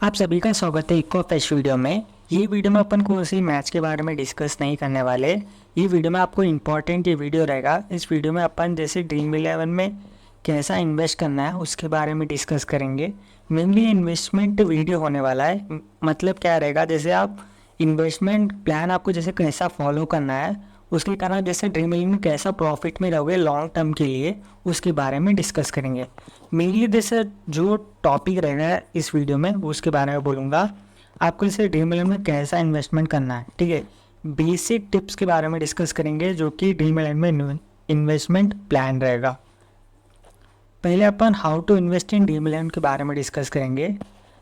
आप सभी का स्वागत है एक और फ्रेश वीडियो में। ये वीडियो में अपन कौन सी मैच के बारे में डिस्कस नहीं करने वाले। ये वीडियो में आपको इम्पोर्टेंट ये वीडियो रहेगा। इस वीडियो में अपन जैसे ड्रीम इलेवन में कैसा इन्वेस्ट करना है उसके बारे में डिस्कस करेंगे। मेनली इन्वेस्टमेंट वीडियो होने वाला है। मतलब क्या रहेगा, जैसे आप इन्वेस्टमेंट प्लान आपको जैसे कैसा फॉलो करना है, उसके कारण जैसे ड्रीम इलेवन में कैसा प्रॉफिट में रहोगे लॉन्ग टर्म के लिए, उसके बारे में डिस्कस करेंगे। मेनली जैसे जो टॉपिक रहेगा इस वीडियो में उसके बारे में बोलूँगा। आपको जैसे ड्रीम इलेवन में कैसा इन्वेस्टमेंट करना है, ठीक है, बेसिक टिप्स के बारे में डिस्कस करेंगे जो कि ड्रीम इलेवन में इन्वेस्टमेंट प्लान रहेगा। पहले अपन how to invest in dream eleven के बारे में डिस्कस करेंगे।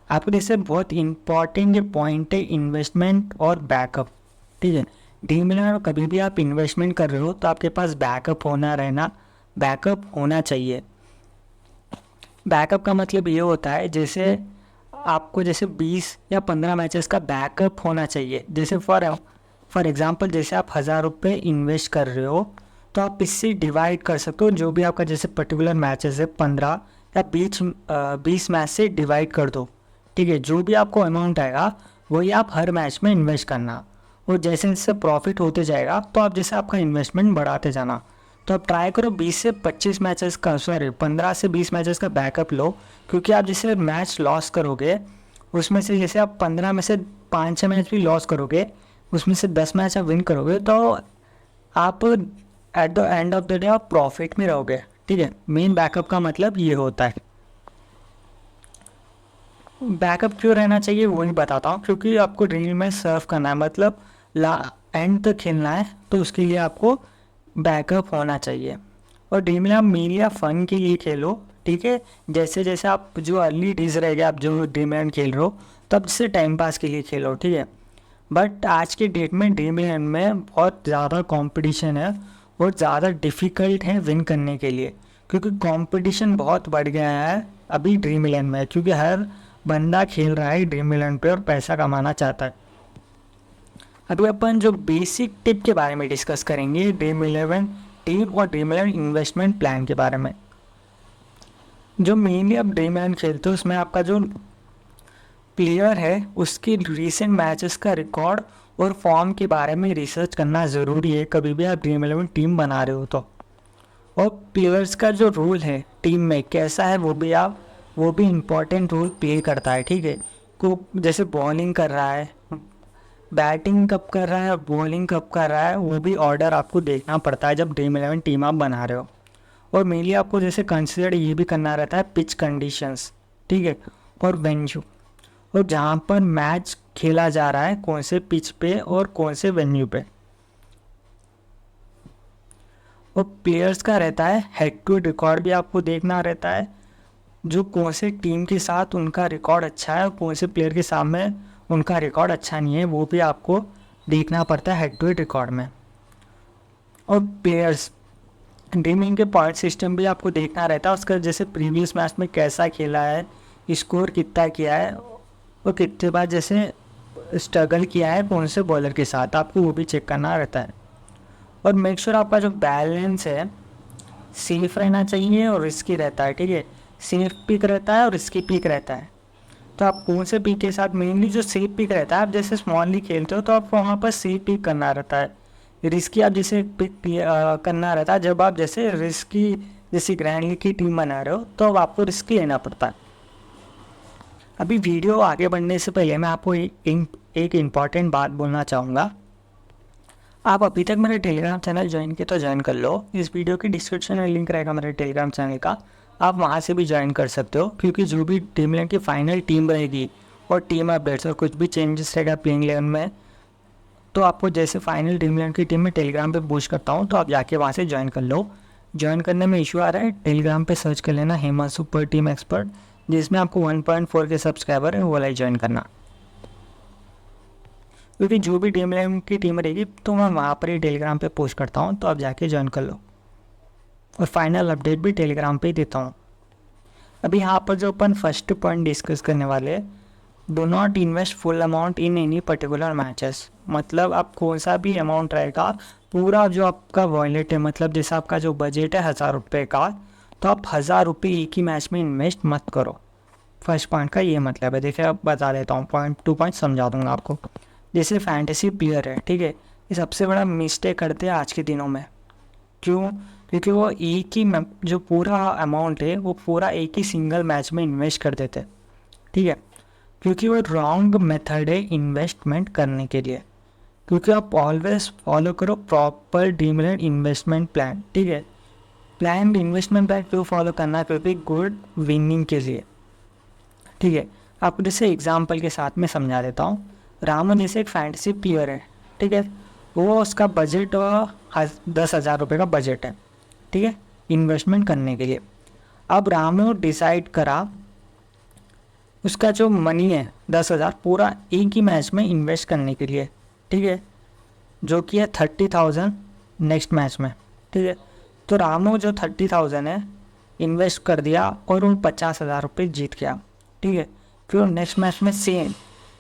आपको जैसे बहुत इंपॉर्टेंट ये पॉइंट है इन्वेस्टमेंट और बैकअप, ठीक है। ड्रीम इलेवन में कभी भी आप इन्वेस्टमेंट कर रहे हो तो आपके पास बैकअप होना चाहिए। बैकअप का मतलब ये होता है जैसे आपको जैसे 20 या 15 मैचेस का बैकअप होना चाहिए। जैसे फॉर एग्जांपल जैसे आप 1000 रुपये इन्वेस्ट कर रहे हो तो आप इससे डिवाइड कर सकते हो। जो भी आपका जैसे पर्टिकुलर मैचेस है 15 या 20 मैच से डिवाइड कर दो, ठीक है। जो भी आपको अमाउंट आएगा वही आप हर मैच में इन्वेस्ट करना, और जैसे जैसे प्रॉफिट होते जाएगा तो आप जैसे आपका इन्वेस्टमेंट बढ़ाते जाना। तो आप ट्राई करो 20 से 25 मैचेस का 15 से 20 मैचेस का बैकअप लो, क्योंकि आप जैसे मैच लॉस करोगे उसमें से जैसे आप 15 में से 5-6 मैच भी लॉस करोगे, उसमें से 10 मैच आप विन करोगे तो आप at the end of the day आप प्रॉफिट में रहोगे, ठीक है। मेन बैकअप का मतलब ये होता है। बैकअप क्यों रहना चाहिए वो नहीं बताता हूँ, क्योंकि आपको ड्रीम में सर्व करना है, मतलब एंड तक खेलना है, तो उसके लिए आपको बैकअप होना चाहिए। और ड्रीम इलेवन मेनली आप फन के लिए खेलो, ठीक है। जैसे जैसे आप जो अर्ली डेज रहेगा आप जो ड्रीम इलेवन खेल रहे हो तब से टाइम पास के लिए खेलो, ठीक है। बट आज के डेट में ड्रीम इलेवन में बहुत ज़्यादा कंपटीशन है और ज़्यादा डिफ़िकल्ट है विन करने के लिए, क्योंकि कंपटीशन बहुत बढ़ गया है अभी ड्रीम इलेवन में, क्योंकि हर बंदा खेल रहा है ड्रीम इलेवन पे और पैसा कमाना चाहता है। अभी अपन जो बेसिक टिप के बारे में डिस्कस करेंगे ड्रीम इलेवन टीम और ड्रीम इलेवन इन्वेस्टमेंट प्लान के बारे में। जो मेनली आप ड्रीम इलेवन खेलते हो उसमें आपका जो प्लेयर है उसकी रीसेंट मैचेस का रिकॉर्ड और फॉर्म के बारे में रिसर्च करना ज़रूरी है कभी भी आप ड्रीम इलेवन टीम बना रहे हो तो। और प्लेयर्स का जो रोल है टीम में कैसा है वो भी इम्पोर्टेंट रोल प्ले करता है, ठीक है। को जैसे बॉलिंग कर रहा है, बैटिंग कब कर रहा है और बॉलिंग कब कर रहा है वो भी ऑर्डर आपको देखना पड़ता है जब ड्रीम इलेवन टीम आप बना रहे हो। और मेनली आपको जैसे कंसिडर ये भी करना रहता है पिच कंडीशंस, ठीक है, और वेन्यू, और जहाँ पर मैच खेला जा रहा है कौन से पिच पे और कौन से वेन्यू पे। और प्लेयर्स का रहता है हेड टू हेड रिकॉर्ड भी आपको देखना रहता है, जो कौन से टीम के साथ उनका रिकॉर्ड अच्छा है और कौन से प्लेयर के सामने उनका रिकॉर्ड अच्छा नहीं है, वो भी आपको देखना पड़ता है हेड टू हेड रिकॉर्ड में। और प्लेयर्स ड्रीमिंग के पॉइंट सिस्टम भी आपको देखना रहता है, उसका जैसे प्रीवियस मैच में कैसा खेला है, स्कोर कितना किया है और कितने बार जैसे स्ट्रगल किया है कौन से बॉलर के साथ, आपको वो भी चेक करना रहता है। और मेक श्योर आपका जो बैलेंस है सेफ रहना चाहिए और रिस्की रहता है, ठीक है। सेफ पिक रहता है और रिस्की पिक रहता है। तो आप कौन से पिक के साथ, मेनली जो सेफ पिक रहता है, आप जैसे स्मॉलली खेलते हो तो आपको वहाँ पर सेफ पिक करना रहता है। रिस्की आप जैसे पिक करना रहता है जब आप जैसे रिस्की जैसे ग्रैंड लीग की टीम बना रहे हो तो अब आपको रिस्क लेना पड़ता है। अभी वीडियो आगे बढ़ने से पहले मैं आपको एक इम्पॉर्टेंट बात बोलना चाहूँगा। आप अभी तक मेरे टेलीग्राम चैनल ज्वाइन किया तो ज्वाइन कर लो। इस वीडियो की डिस्क्रिप्शन में लिंक रहेगा मेरे टेलीग्राम चैनल का, आप वहाँ से भी ज्वाइन कर सकते हो, क्योंकि जो भी ड्रीम इलेवन की फाइनल टीम रहेगी और टीम अपडेट्स और कुछ भी चेंजेस रहेगा प्लेइंग इलेवन में, तो आपको जैसे फाइनल ड्रीम इलेवन की टीम में टेलीग्राम पे पोस्ट करता हूँ तो आप जाके वहाँ से ज्वाइन कर लो। ज्वाइन करने में इशू आ रहा है टेलीग्राम पे सर्च कर लेना हेमा सुपर टीम एक्सपर्ट, जिसमें आपको 1.4 के सब्सक्राइबर है वो वाला ज्वाइन करना, क्योंकि जो भी ड्रीम इलेवन की टीम रहेगी तो मैं वहाँ पर ही टेलीग्राम पे पोस्ट करता हूँ, तो आप जाके ज्वाइन कर लो। और फाइनल अपडेट भी टेलीग्राम पे ही देता हूँ। अभी यहाँ पर जो अपन फर्स्ट पॉइंट डिस्कस करने वाले, do not invest full amount in any particular matches. मतलब आप कौन सा भी अमाउंट रहेगा पूरा जो आपका वॉलेट है, मतलब जैसे आपका जो बजट है 1000 रुपये का, तो आप 1000 रुपये एक ही मैच में इन्वेस्ट मत करो, फर्स्ट पॉइंट का ये मतलब है। देखिए अब बता देता हूँ, पॉइंट टू पॉइंट समझा दूंगा आपको। जैसे फैंटेसी प्लेयर है, ठीक है, ये सबसे बड़ा मिस्टेक करते हैं आज के दिनों में। क्यों? क्योंकि वो एक ही जो पूरा अमाउंट है वो पूरा एक ही सिंगल मैच में इन्वेस्ट कर देते, ठीक है, क्योंकि वो रॉन्ग मेथड है इन्वेस्टमेंट करने के लिए। क्योंकि आप ऑलवेज फॉलो करो प्रॉपर डीमरेट इन्वेस्टमेंट प्लान, ठीक है। प्लान इन्वेस्टमेंट प्लान क्यों फॉलो करना है? क्योंकि गुड विनिंग के लिए, ठीक है। आपको जैसे एग्जाम्पल के साथ में समझा देता हूँ। रामन जैसे एक फैंटेसी प्लेयर है, ठीक है, वो उसका बजट 10,000 रुपये का बजट है, ठीक है, इन्वेस्टमेंट करने के लिए। अब रामू डिसाइड करा उसका जो मनी है 10,000 पूरा एक ही मैच में इन्वेस्ट करने के लिए, ठीक है, जो कि है 30,000 नेक्स्ट मैच में, ठीक है। तो रामू जो 30,000 है इन्वेस्ट कर दिया और वो 50,000 रुपये जीत गया, ठीक है। फिर नेक्स्ट मैच में सेम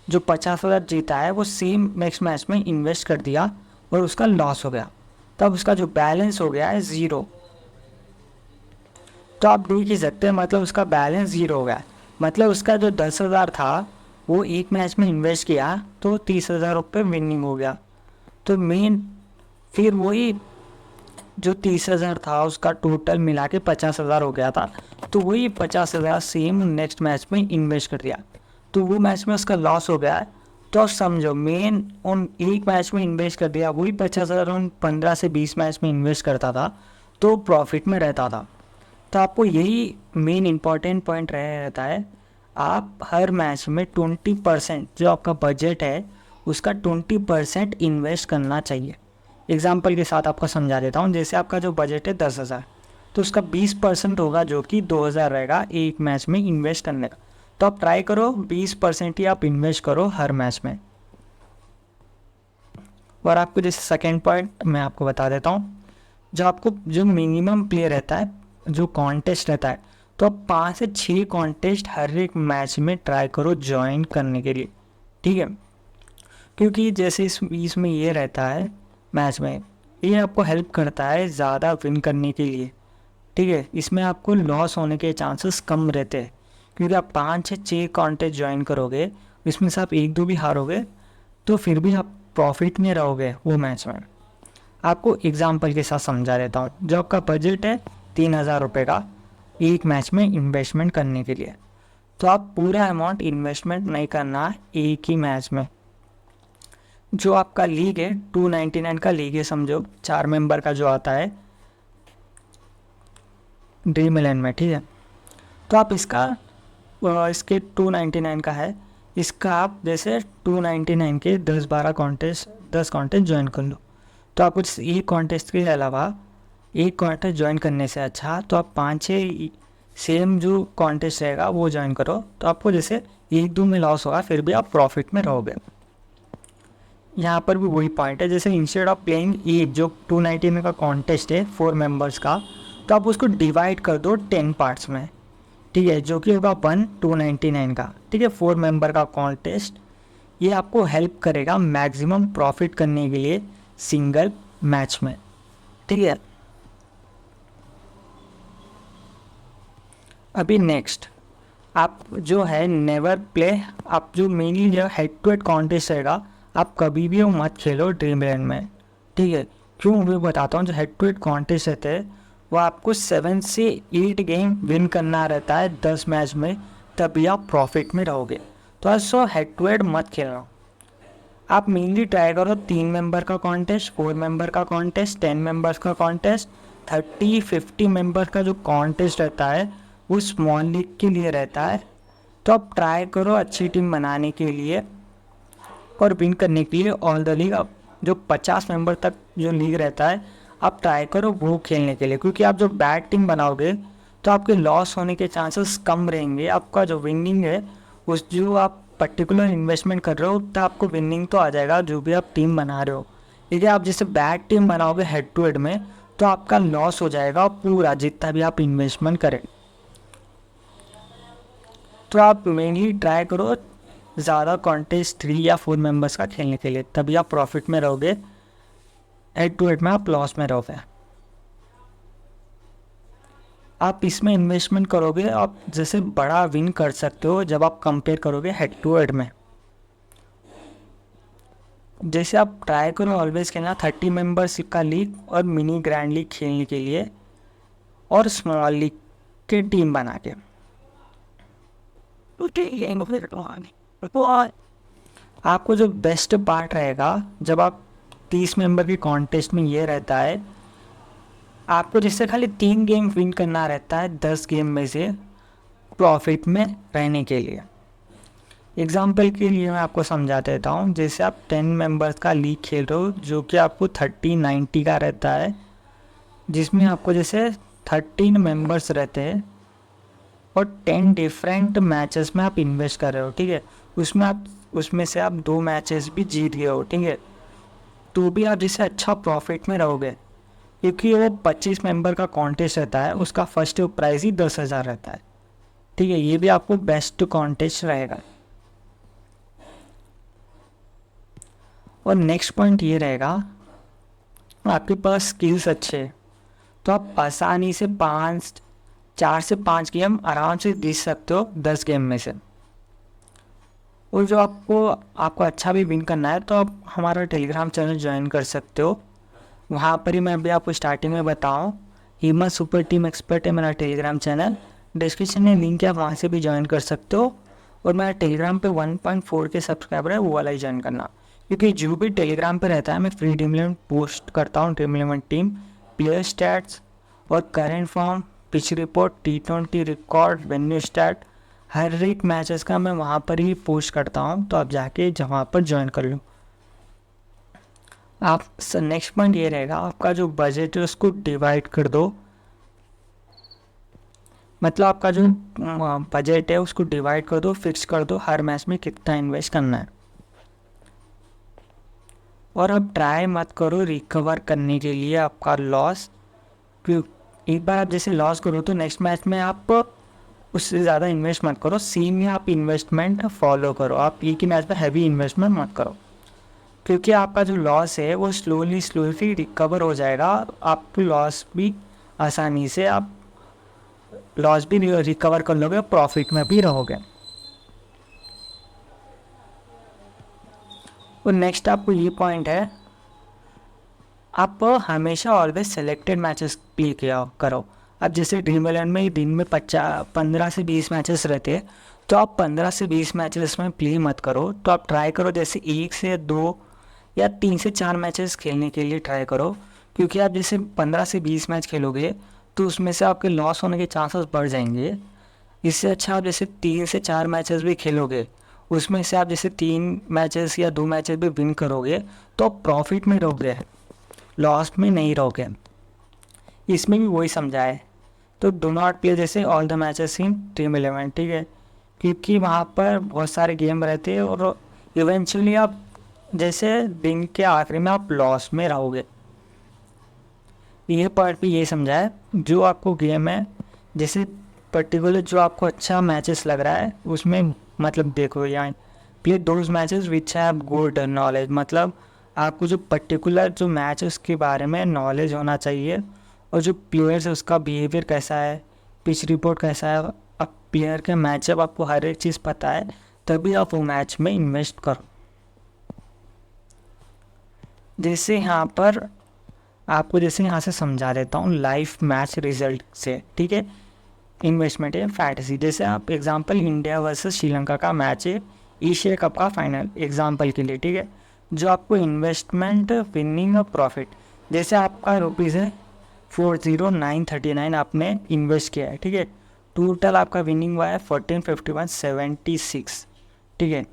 जो 50,000 जीता है वो सेम नेक्स्ट मैच में इन्वेस्ट कर दिया और उसका लॉस हो गया। तब उसका जो बैलेंस हो गया है 0। तो आप देख ही सकते हैं, मतलब उसका बैलेंस 0 हो गया। मतलब उसका जो 10,000 था वो एक मैच में इन्वेस्ट किया तो 30,000 रुपये विनिंग हो गया। तो मेन फिर वही जो 30,000 था उसका टोटल मिला के 50,000 हो गया था। तो वही 50,000 सेम नेक्स्ट मैच में इन्वेस्ट कर दिया, तो वो मैच में उसका लॉस हो गया है। तो समझो मेन उन एक मैच में इन्वेस्ट कर दिया, वही 50,000 उन 15 से 20 मैच में इन्वेस्ट करता था तो प्रॉफिट में रहता था। तो आपको यही मेन इम्पॉर्टेंट पॉइंट रहता है, आप हर मैच में 20% जो आपका बजट है उसका 20% इन्वेस्ट करना चाहिए। एग्जाम्पल के साथ आपको समझा देता हूँ। जैसे आपका जो बजट है 10,000, तो उसका 20% होगा जो कि 2,000 रहेगा एक मैच में इन्वेस्ट करने का। तो आप ट्राई करो 20% ही आप इन्वेस्ट करो हर मैच में। और आपको जैसे सेकेंड पॉइंट मैं आपको बता देता हूँ, जो आपको जो मिनिमम प्ले रहता है, जो कॉन्टेस्ट रहता है, तो आप 5 से 6 कॉन्टेस्ट हर एक मैच में ट्राई करो ज्वाइन करने के लिए, ठीक है। क्योंकि जैसे इसमें ये रहता है मैच में, ये आपको हेल्प करता है ज़्यादा विन करने के लिए, ठीक है। इसमें आपको लॉस होने के चांसेस कम रहते हैं, क्योंकि आप 5 से 6 कॉन्टेस्ट ज्वाइन करोगे, इसमें से आप 1-2 भी हारोगे तो फिर भी आप प्रॉफिट में रहोगे वो मैच में। आपको एग्जाम्पल के साथ समझा देता हूँ। जो आपका बजट है 3,000 रुपये का एक मैच में इन्वेस्टमेंट करने के लिए, तो आप पूरा अमाउंट इन्वेस्टमेंट नहीं करना एक ही मैच में। जो आपका लीग है 299 का लीग है, समझो 4 मेंबर का जो आता है ड्रीम 11 में, ठीक है। तो आप इसके 299 का है, इसका आप जैसे 299 के 10-12 कॉन्टेस्ट 10 कॉन्टेस्ट ज्वाइन कर लो। तो आप कुछ एक कॉन्टेस्ट के अलावा एक कॉन्टेस्ट ज्वाइन करने से अच्छा तो आप 5-6 सेम जो कॉन्टेस्ट रहेगा वो ज्वाइन करो। तो आपको जैसे 1-2 में लॉस होगा फिर भी आप प्रॉफिट में रहोगे। यहाँ पर भी वही पॉइंट है, जैसे इंस्टेड ऑफ प्लेइंग एक जो 299 का कॉन्टेस्ट है 4 मेंबर्स का, तो आप उसको डिवाइड कर दो 10 पार्ट्स में, ठीक है, जो कि होगा 299 का, ठीक है, 4 मेंबर का कॉन्टेस्ट। ये आपको हेल्प करेगा मैक्सिमम प्रॉफिट करने के लिए सिंगल मैच में, ठीक है। अभी नेक्स्ट आप जो है नेवर प्ले, आप जो मेनली जो हेड टू हेड कॉन्टेस्ट रहेगा आप कभी भी वो मत खेलो ड्रीम 11 में, ठीक है। क्यों मैं बताता हूँ। जो हेड टू हेड कॉन्टेस्ट रहते हैं वो आपको 7 से 8 गेम विन करना रहता है 10 मैच में, तभी आप प्रॉफिट में रहोगे। तो ऐसा हेड टू हेड मत खेलना। आप मेनली ट्राई करो 3 मेंबर का कॉन्टेस्ट, 4 मेंबर का कॉन्टेस्ट, 10 मेंबर्स का कॉन्टेस्ट, 30-50 मेंबर का जो कॉन्टेस्ट रहता है वो स्मॉल लीग के लिए रहता है। तो आप ट्राई करो अच्छी टीम बनाने के लिए और विन करने के लिए ऑल द लीग। अब जो 50 मेंबर तक जो लीग रहता है आप ट्राई करो वो खेलने के लिए, क्योंकि आप जो बैड टीम बनाओगे तो आपके लॉस होने के चांसेस कम रहेंगे। आपका जो विनिंग है उस जो आप पर्टिकुलर इन्वेस्टमेंट कर रहे हो तो आपको विनिंग तो आ जाएगा जो भी आप टीम बना रहे हो। लेकिन आप जैसे बैड टीम बनाओगे हेड टू हेड में तो आपका लॉस हो जाएगा पूरा जितना भी आप इन्वेस्टमेंट करें। तो आप मेनली ट्राई करो ज़्यादा कॉन्टेस्ट 3 या 4 मेंबर्स का खेलने के लिए, तभी आप प्रॉफिट में रहोगे। हेड टू हेड में आप लॉस में रहोगे। आप इसमें इन्वेस्टमेंट करोगे, आप जैसे बड़ा विन कर सकते हो जब आप कंपेयर करोगे हेड टू हेड में। जैसे आप ट्राई करो ऑलवेज खेलना 30 मेंबर्स का लीग और मिनी ग्रैंड लीग खेलने के लिए, और स्मॉल लीग के टीम बना के। आपको जो बेस्ट पार्ट रहेगा जब आप 30 मेंबर की कॉन्टेस्ट में, ये रहता है आपको जैसे खाली 3 गेम विन करना रहता है 10 गेम में से प्रॉफिट में रहने के लिए। एग्जाम्पल के लिए मैं आपको समझा देता हूँ। जैसे आप 10 मेंबर्स का लीग खेल रहे हो जो कि आपको 30-90 का रहता है, जिसमें आपको जैसे 13 मेंबर्स रहते हैं और 10 डिफरेंट मैचेस में आप इन्वेस्ट कर रहे हो, ठीक है। उसमें से आप 2 मैचेस भी जीत गए हो, ठीक है, तो भी आप जैसे अच्छा प्रॉफिट में रहोगे, क्योंकि वो 25 मेंबर का कॉन्टेस्ट रहता है, उसका फर्स्ट प्राइज़ ही 10,000 रहता है, ठीक है। ये भी आपको बेस्ट कॉन्टेस्ट रहेगा। और नेक्स्ट पॉइंट ये रहेगा, आपके पास स्किल्स अच्छे, तो आप आसानी से 4 से 5 गेम आराम से जीत सकते हो 10 गेम में से। और जो आपको अच्छा भी विन करना है तो आप हमारा टेलीग्राम चैनल ज्वाइन कर सकते हो। वहाँ पर ही मैं अभी आपको स्टार्टिंग में बताऊँ, हीमा सुपर टीम एक्सपर्ट है मेरा टेलीग्राम चैनल, डिस्क्रिप्शन में लिंक है, आप वहाँ से भी ज्वाइन कर सकते हो। और मेरा टेलीग्राम पे 1.4 के सब्सक्राइबर है, वो वाला ही ज्वाइन करना, क्योंकि जो भी टेलीग्राम पे रहता है मैं फ्री टीम इलेवन पोस्ट करता हूँ। Team eleven team player stats और current form, pitch report, T20 record, venue stat, हर एक मैचेस का मैं वहाँ पर ही पोस्ट करता हूँ, तो आप जाके वहाँ पर ज्वाइन कर लो। आप नेक्स्ट पॉइंट ये रहेगा, आपका जो बजट है उसको डिवाइड कर दो, मतलब आपका जो बजट है उसको डिवाइड कर दो, फिक्स कर दो हर मैच में कितना इन्वेस्ट करना है। और अब ट्राई मत करो रिकवर करने के लिए आपका लॉस, क्योंकि एक बार आप जैसे लॉस करो तो नेक्स्ट मैच में आप उससे ज़्यादा इन्वेस्ट मत करो, सेम में आप इन्वेस्टमेंट फॉलो करो, आप एक ही मैच में हैवी इन्वेस्टमेंट मत करो, क्योंकि आपका जो लॉस है वो स्लोली रिकवर हो जाएगा। आपकी लॉस भी आसानी से आप लॉस भी रिकवर कर लोगे, प्रॉफिट में भी रहोगे। और नेक्स्ट आपको ये पॉइंट है, आप हमेशा ऑलवेज सेलेक्टेड मैचेस प्ले किया करो। अब जैसे ड्रीम इलेवन में दिन में 15 से 20 मैचेस रहते हैं, तो आप 15 से 20 मैचेस में प्ले मत करो, तो आप ट्राई करो जैसे 1 से 2 या 3 से 4 मैचेस खेलने के लिए ट्राई करो, क्योंकि आप जैसे 15 से 20 मैच खेलोगे तो उसमें से आपके लॉस होने के चांसेस बढ़ जाएंगे। इससे अच्छा आप जैसे 3 से 4 मैचेस भी खेलोगे, उसमें से आप जैसे 3 मैचेस या 2 मैचेस भी विन करोगे, तो आप प्रॉफिट में रहोगे, लॉस में नहीं रहोगे। इसमें भी वही समझा है, तो डो नॉट प्ले जैसे all the matches in dream eleven, ठीक है, क्योंकि वहाँ पर बहुत सारे गेम रहते हैं और इवेंचुअली आप जैसे दिन के आखिरी में आप लॉस में रहोगे। ये पार्ट भी ये समझा है, जो आपको गेम है जैसे पर्टिकुलर जो आपको अच्छा मैचेस लग रहा है उसमें मतलब देखो यहाँ play those matches which have good knowledge, मतलब आपको जो पर्टिकुलर जो मैच है उसके बारे में नॉलेज होना चाहिए, और जो प्लेयर्स है उसका बिहेवियर कैसा है, पिच रिपोर्ट कैसा है, अब प्लेयर के मैचअप आपको हर एक चीज़ पता है, तभी आप वो मैच में इन्वेस्ट करो। जैसे यहाँ पर आपको जैसे यहाँ से समझा देता हूँ लाइव मैच रिजल्ट से, ठीक है। इन्वेस्टमेंट है फैंटेसी, जैसे आप एग्जांपल इंडिया वर्सेस श्रीलंका का मैच है एशिया कप का फाइनल एग्जांपल के लिए, ठीक है। जो आपको इन्वेस्टमेंट विनिंग और प्रॉफिट, जैसे आपका रुपीज़ है 40,939 आपने इन्वेस्ट किया है, ठीक है, टोटल आपका विनिंग हुआ है 1451.76, ठीक है।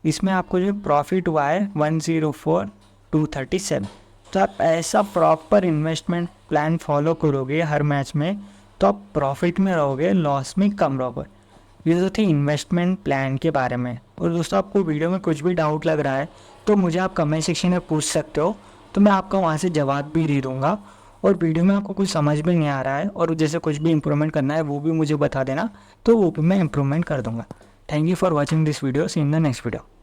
इसमें आपको जो प्रॉफिट हुआ है 104,237। तो आप ऐसा प्रॉपर इन्वेस्टमेंट प्लान फॉलो करोगे हर मैच में, तो आप प्रॉफिट में रहोगे, लॉस में कम रहोगे। ये तो थी इन्वेस्टमेंट प्लान के बारे में। और दोस्तों आपको वीडियो में कुछ भी डाउट लग रहा है तो मुझे आप कमेंट सेक्शन में पूछ सकते हो, तो मैं आपका वहाँ से जवाब भी दे दूँगा। और वीडियो में आपको कुछ समझ में नहीं आ रहा है और जैसे कुछ भी इम्प्रूवमेंट करना है वो भी मुझे बता देना, तो वो भी मैं इम्प्रूवमेंट कर दूँगा। Thank you for watching this video, see in the next video.